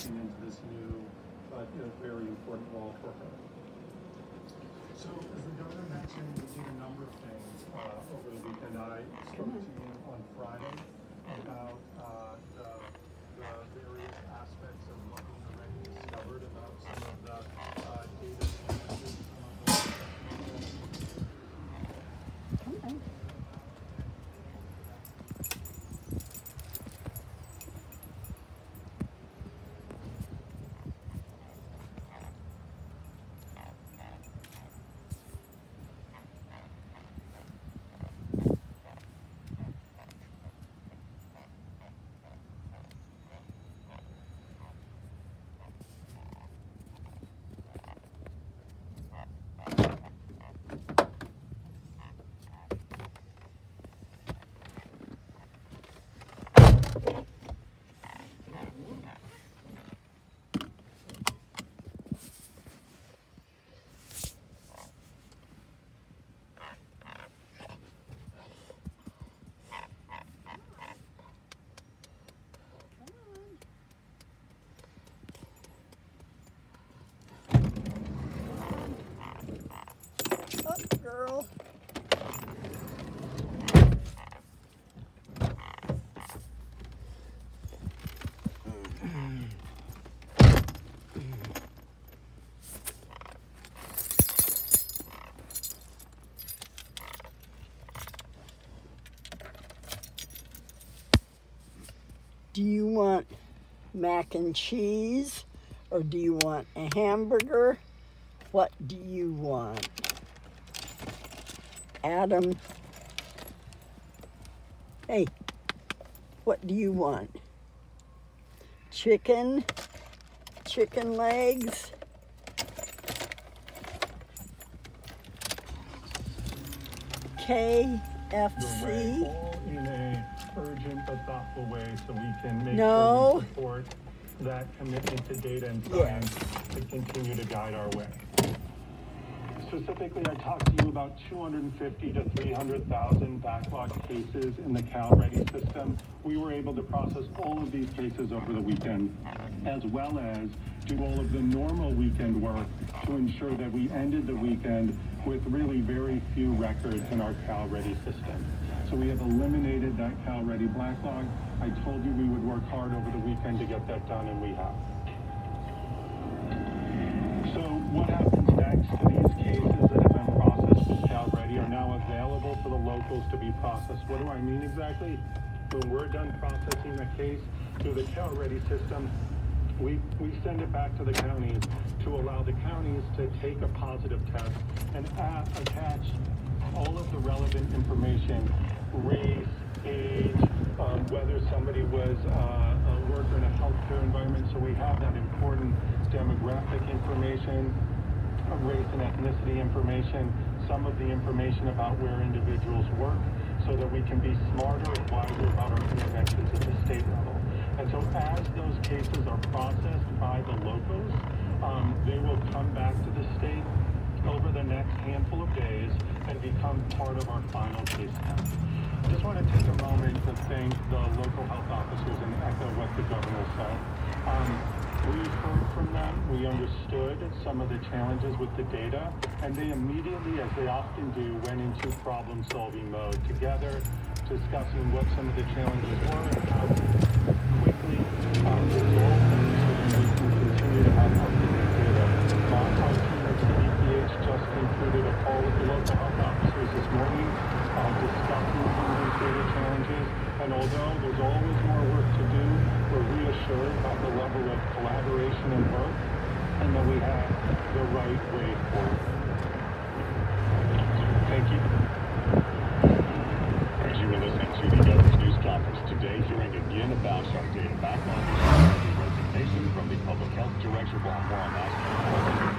into this new but very important role for her. So, as the governor mentioned, we did a number of things over the weekend. I spoke to you on Friday about the various aspects of what was already discovered about some of the data challenges, some of the girl. Do you want mac and cheese or do you want a hamburger? What do you want? Adam, hey, what do you want? Chicken? Chicken legs? KFC? All in a urgent but thoughtful way so we can make No. sure we support that commitment to data and science to continue to guide our way. Specifically, I talked to you about 250 to 300,000 backlog cases in the CalReady system. We were able to process all of these cases over the weekend, as well as do all of the normal weekend work to ensure that we ended the weekend with really very few records in our CalReady system. So we have eliminated that CalReady backlog. I told you we would work hard over the weekend to get that done, and we have. So what happens next? These cases that have been processed with CalReady are now available for the locals to be processed. What do I mean exactly? When we're done processing the case through the CalReady system, we send it back to the counties to allow the counties to take a positive test and attach all of the relevant information, race, age, whether somebody was a worker in a healthcare environment. So we have that important demographic information, race and ethnicity information, some of the information about where individuals work, so that we can be smarter and wiser about our interventions at the state level. And so as those cases are processed by the locals, they will come back to the state over the next handful of days and become part of our final case count. I just want to take a moment to thank the local health officers and echo what the governor said. We heard from them, we understood some of the challenges with the data, and they immediately, as they often do, went into problem-solving mode together, discussing what some of the challenges were and how to quickly resolve them so that we can continue to have up-to-date data. Our team at CDPH just concluded a call with the local health officers this morning, discussing some of these data challenges, and although there's always more work to do, we're reassured about the level of collaboration and work, and that we have the right way forward. Thank you. As you were listening to the governor's news conference today, hearing again about some data backlog and resignation from the public health director. We'll have more on that.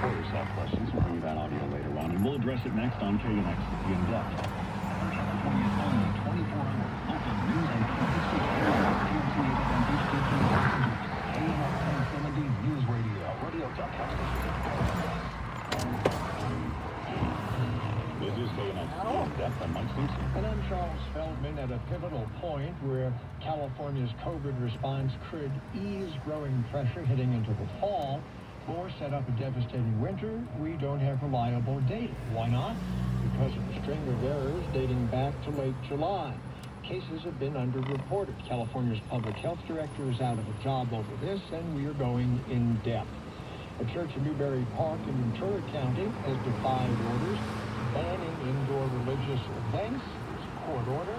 Reporters have questions. We'll bring you that audio later on, and we'll address it next on KNX in depth. California's only 24-hour local news and KNX 1070 News Radio. Radio.com. This is KNX. Jeff and Mike Simpson. And I'm Charles Feldman. At a pivotal point where California's COVID response could ease growing pressure heading into the fall or set up a devastating winter, we don't have reliable data. Why not? Because of a string of errors dating back to late July. Cases have been underreported. California's public health director is out of a job over this, and we are going in depth. A church in Newberry Park in Ventura County has defied orders banning indoor religious events. It's a court order,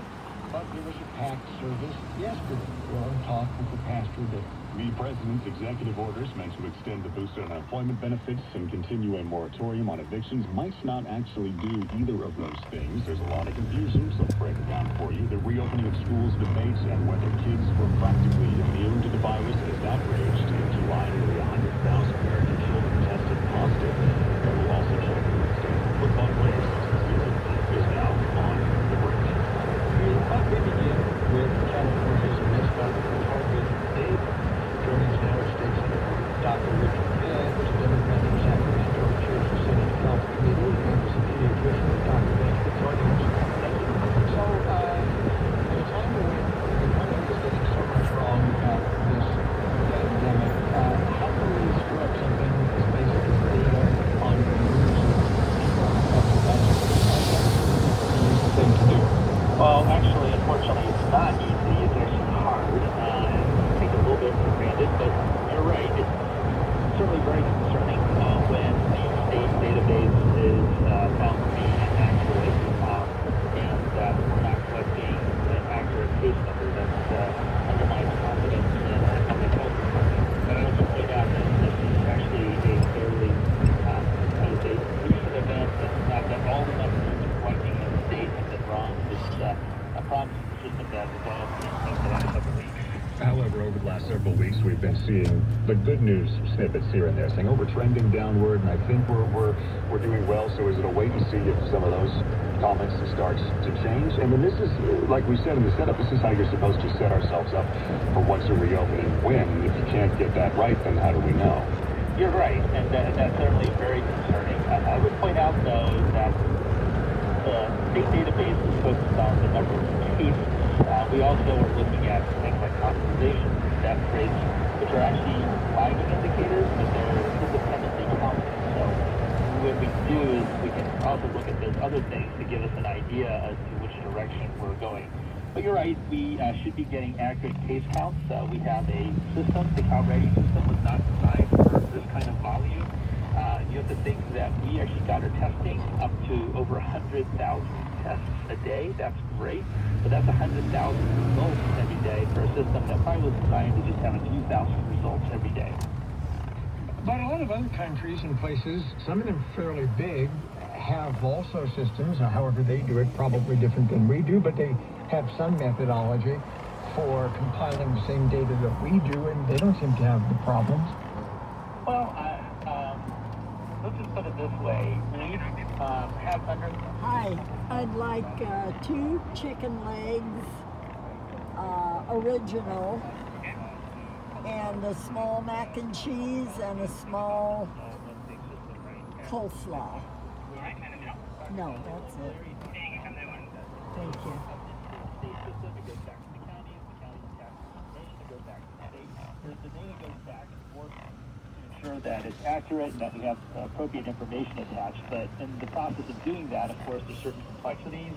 but there was a packed service yesterday. We'll talk with the pastor there. The president's executive orders meant to extend the booster unemployment benefits and continue a moratorium on evictions might not actually do either of those things. There's a lot of confusion, so break it down for you. The reopening of schools debates and whether kids were practically immune to the virus has outraged. In July, nearly 100,000 American children tested positive. There will also check the extent of football players since the season is now on the brink. We begin with California's Missed Target Dave. Joining us now is State Senator Dr. Richard Penn, who's a Democrat in Sacramento chairs the Senate Health Committee, and is a pediatrician. Dr. Penn, for joining us. So, at a time when the country is getting so much wrong about this pandemic, how can we screw up something as basic as data on the news? That's an easy thing to do. Well, actually, unfortunately, it's not easy. It's actually hard. Take a little bit for granted, but you're right. It's certainly very concerning when the state database is found to be inaccurate and we're not collecting an accurate case number that undermines confidence in the public health department. But I also point out that this is actually a fairly, recent event. It's not that all the numbers we're collecting in the state have been wrong. It's a problem with the system that developed in the last couple of weeks. However, over the last several weeks, we've been seeing the good news snippets here and there, saying, oh, we're trending downward, and I think we're doing well. So is it a wait and see if some of those comments starts to change? And then this is, like we said in the setup, this is how you're supposed to set ourselves up for once a reopening. When, if you can't get that right, then how do we know? You're right, and that's certainly very concerning. I would point out, though, that the state database is focused on the number of cases. We also are looking at things like hospitalizations, death rates, which are actually lagging indicators, but they're independently counted. So what we do is we can also look at those other things to give us an idea as to which direction we're going. But you're right, we should be getting accurate case counts. We have a system, the CalReady system was not designed for this kind of volume. You have to think that we actually got our testing up to over 100,000 tests a day. That's great, but that's 100,000 results every day for a system that probably was designed to just have a few thousand results every day. But a lot of other countries and places, some of them fairly big, have also systems. However they do it, probably different than we do, but they have some methodology for compiling the same data that we do, and they don't seem to have the problems. Well, let's just put it this way. We have under... Hi, I'd like 2 chicken legs, original, and a small mac and cheese, and a small coleslaw. No, that's it. Thank you. The data goes back and forth to ensure that it's accurate and that we have appropriate information attached. But in the process of doing that, of course, there's certain complexities.